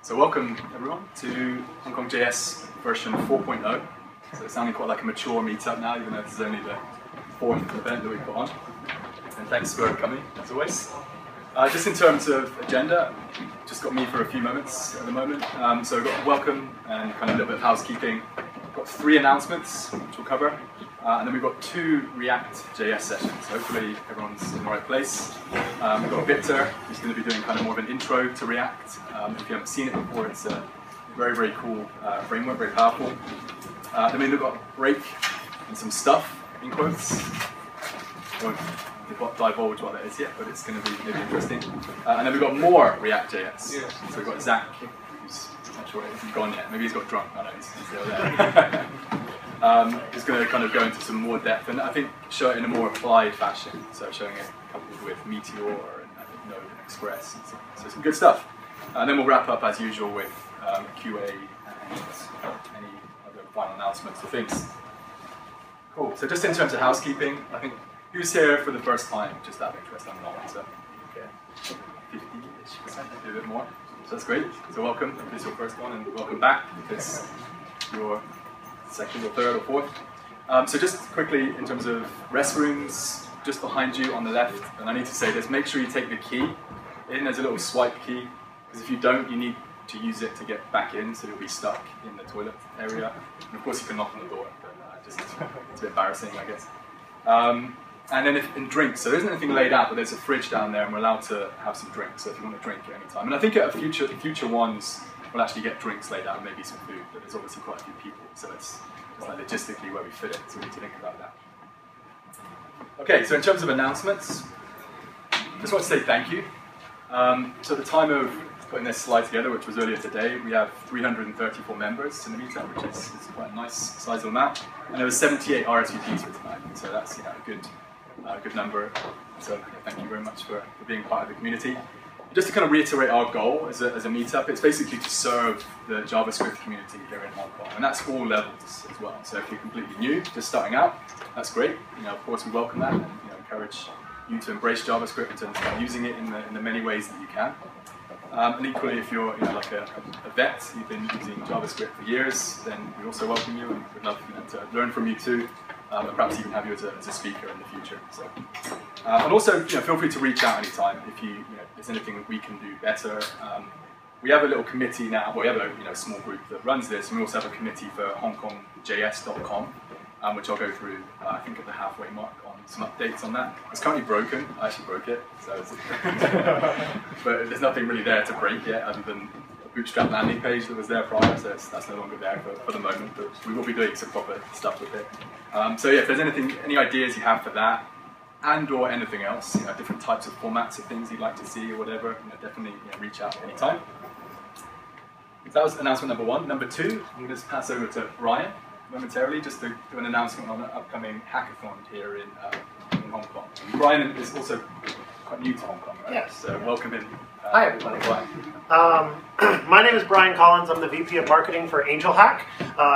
So welcome everyone to HKJS version 4.0. So it's sounding quite like a mature meetup now, even though this is only the fourth event that we put on. And thanks for coming, as always. Just in terms of agenda, just got me for a few moments at the moment. So we've got welcome and kind of a little bit of housekeeping. We've got 3 announcements, which we'll cover. And then we've got 2 React.js sessions. Hopefully everyone's in the right place. We've got Victor, who's going to be doing kind of more of an intro to React. If you haven't seen it before, it's a very, very cool framework, very powerful. Then we've got a break and some stuff, in quotes. I won't divulge what that is yet, but it's going to be maybe interesting. And then we've got more React.js. Yeah. So we've got Zach, who's not sure he hasn't gone yet. Maybe he's got drunk. I don't know, he's still there. Is going to kind of go into some more depth and I think show it in a more applied fashion. So showing it coupled with Meteor and I think Node and Express. And so some good stuff. And then we'll wrap up as usual with QA and any other final announcements or things. Cool. So just in terms of housekeeping, I think who's here for the first time? Just out of interest, I'm not. So okay, 50-ish%, maybe a bit more. So that's great. So welcome if this is your first one, and welcome back if it's your second or third or fourth. So just quickly in terms of restrooms, just behind you on the left, and I need to say this, make sure you take the key in. There's a little swipe key, because if you don't, you need to use it to get back in, so you'll be stuck in the toilet area. And of course you can knock on the door, but just it's a bit embarrassing, I guess. And then in drinks, so there isn't anything laid out, but there's a fridge down there, and we're allowed to have some drinks, so if you want to drink at any time. And I think at future ones, we'll actually get drinks laid out and maybe some food, but there's obviously quite a few people, so it's like logistically where we fit it, so we need to think about that. Okay, so in terms of announcements, just want to say thank you. So at the time of putting this slide together, which was earlier today, we have 334 members in the meetup, which is quite a nice sizable amount, and there was 78 RSVPs for tonight, so that's a good number. So thank you very much for being part of the community. Just to kind of reiterate our goal as a meetup, it's basically to serve the JavaScript community here in Hong Kong, and that's all levels as well. So if you're completely new, just starting out, that's great. Of course, we welcome that and encourage you to embrace JavaScript and start using it in the many ways that you can. And equally, if you're like a vet, you've been using JavaScript for years, then we also welcome you and would love to learn from you too, and perhaps even have you as a speaker in the future. So, and also, feel free to reach out anytime if there's anything that we can do better. We have a little committee now. Well, we have a small group that runs this, and we also have a committee for HKJS.com, which I'll go through. I think at the halfway mark on some updates on that. It's currently broken. I actually broke it, so but there's nothing really there to break yet, other than a bootstrap landing page that was there prior. So that's no longer there for the moment. But we will be doing some proper stuff with it. So yeah, if there's any ideas you have for that, and/or anything else, different types of formats of things you'd like to see or whatever, definitely reach out anytime. That was announcement number 1. Number 2, I'm going to just pass over to Brian momentarily, just to do an announcement on an upcoming hackathon here in Hong Kong. Brian is also quite new to Hong Kong, right? Yes. So welcome in. Hi everybody. My name is Brian Collins. I'm the VP of Marketing for Angel Hack.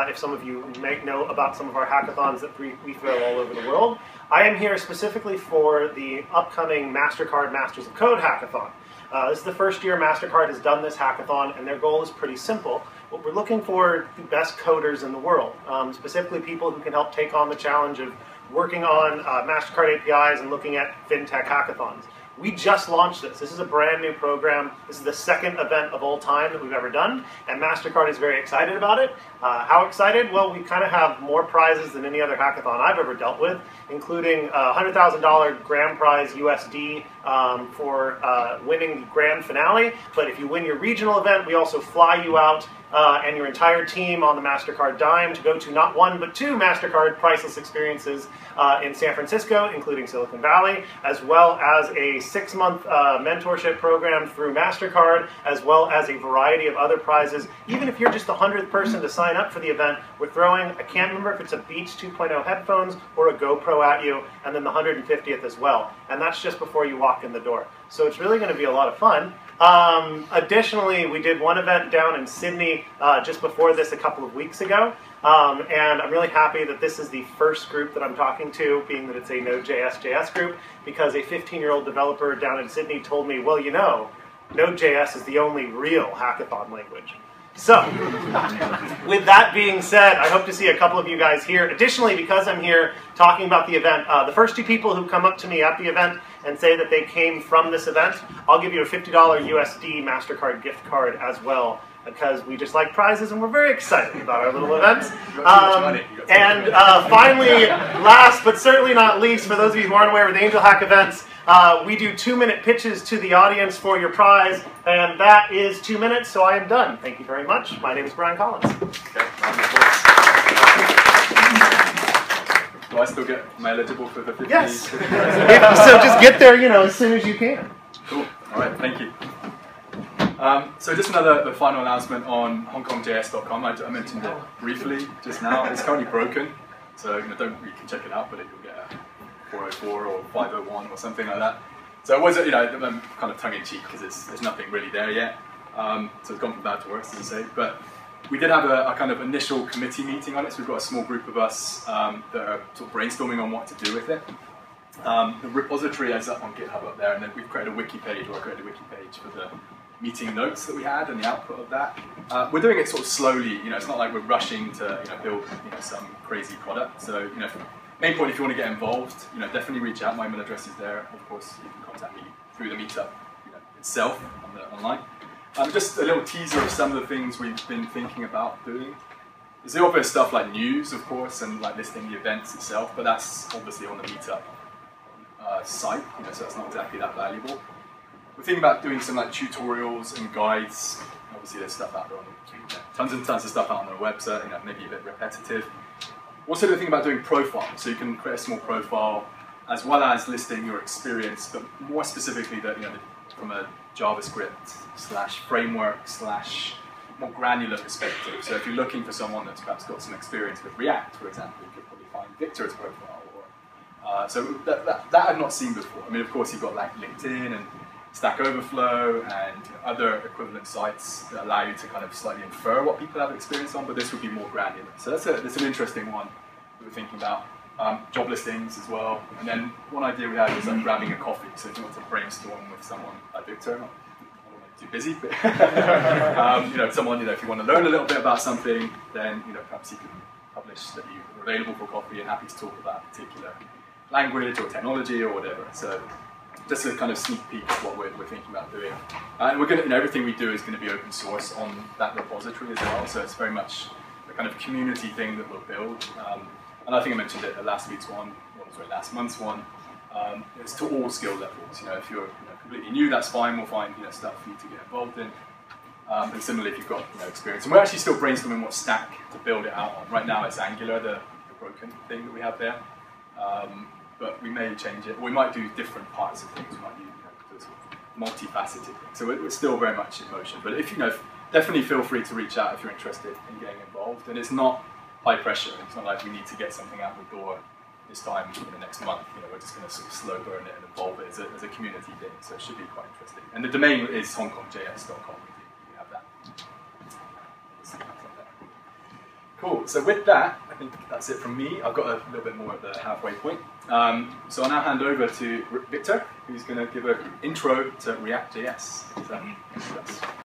If some of you may know about some of our hackathons that we throw all over the world. I am here specifically for the upcoming MasterCard Masters of Code hackathon. This is the first year MasterCard has done this hackathon, and their goal is pretty simple. What we're looking for the best coders in the world, specifically people who can help take on the challenge of working on MasterCard APIs and looking at fintech hackathons. We just launched this. This is a brand new program. This is the 2nd event of all time that we've ever done, and MasterCard is very excited about it. How excited? Well, we kind of have more prizes than any other hackathon I've ever dealt with, including a $100,000 grand prize USD for winning the grand finale. But if you win your regional event, we also fly you out and your entire team on the MasterCard dime to go to not 1 but 2 MasterCard priceless experiences in San Francisco, including Silicon Valley, as well as a 6-month mentorship program through MasterCard, as well as a variety of other prizes. Even if you're just the 100th person to sign up for the event, we're throwing, I can't remember if it's a Beats 2.0 headphones or a GoPro at you, and then the 150th as well. And that's just before you walk in the door. So it's really going to be a lot of fun. Additionally, we did one event down in Sydney just before this a couple of weeks ago, and I'm really happy that this is the first group that I'm talking to, being that it's a Node.js JS group, because a 15-year-old developer down in Sydney told me, well, Node.js is the only real hackathon language. So, with that being said, I hope to see a couple of you guys here. Additionally, because I'm here talking about the event, the first 2 people who come up to me at the event and say that they came from this event, I'll give you a $50 USD MasterCard gift card as well, because we just like prizes and we're very excited about our little events. And finally, last but certainly not least, for those of you who aren't aware, with Angel Hack events, we do 2-minute pitches to the audience for your prize, and that is 2 minutes, so I am done. Thank you very much. My name is Brian Collins. Okay, do I still get eligible for the 50? Yes. So just get there, as soon as you can. Cool. All right. Thank you. So just the final announcement on HKJS.com. I mentioned it briefly just now. It's currently broken, so you can check it out, but you'll get a 404 or 501 or something like that. So it was, I'm kind of tongue-in-cheek because there's nothing really there yet. So it's gone from bad to worse, as I say. But we did have a kind of initial committee meeting on it. So we've got a small group of us that are sort of brainstorming on what to do with it. The repository ends up on GitHub up there, and then we've created a wiki page, or I created a wiki page for the meeting notes that we had and the output of that. We're doing it sort of slowly. It's not like we're rushing to build some crazy product. So main point, if you want to get involved, definitely reach out. My email address is there. Of course, you can contact me through the Meetup itself online. Just a little teaser of some of the things we've been thinking about doing. There's the obvious stuff like news, of course, and like listing the events itself, but that's obviously on the Meetup site, so that's not exactly that valuable. We're thinking about doing some like tutorials and guides. Obviously, there's stuff out there tons and tons of stuff out on the website, maybe a bit repetitive. Also, we're thinking about doing profiles, so you can create a small profile as well as listing your experience, but more specifically from a JavaScript/framework/ more granular perspective. So if you're looking for someone that's perhaps got some experience with React, for example, you could probably find Victor's profile. So that I've not seen before. I mean, of course, you've got like LinkedIn and Stack Overflow and other equivalent sites that allow you to kind of slightly infer what people have experience on, but this would be more granular. So that's an interesting one that we're thinking about. Job listings as well. And then one idea we had was like grabbing a coffee. So if you want to brainstorm with someone like Victor, I don't want to be too busy, but someone, if you want to learn a little bit about something, then perhaps you can publish that you're available for coffee and happy to talk about a particular language or technology or whatever. So just a kind of sneak peek of what we're thinking about doing. And we're going to, everything we do is going to be open source on that repository as well. So it's very much the kind of community thing that we'll build. And I think I mentioned it at last month's one. It's to all skill levels. If you're completely new, that's fine. We'll find stuff for you to get involved in. And similarly, if you've got experience, and we're actually still brainstorming what stack to build it out on. Right now, it's Angular, the broken thing that we have there. But we may change it. We might do different parts of things. We might use multifaceted things. So we're still very much in motion. But if definitely feel free to reach out if you're interested in getting involved. And it's not high pressure. It's not like we need to get something out the door this time in the next month. We're just going to sort of slow burn it and evolve it as a community thing. So it should be quite interesting. And the domain is HKJS.com. You have that. Cool. So with that, I think that's it from me. I've got a little bit more at the halfway point. So I'll now hand over to Victor, who's going to give an intro to React.js.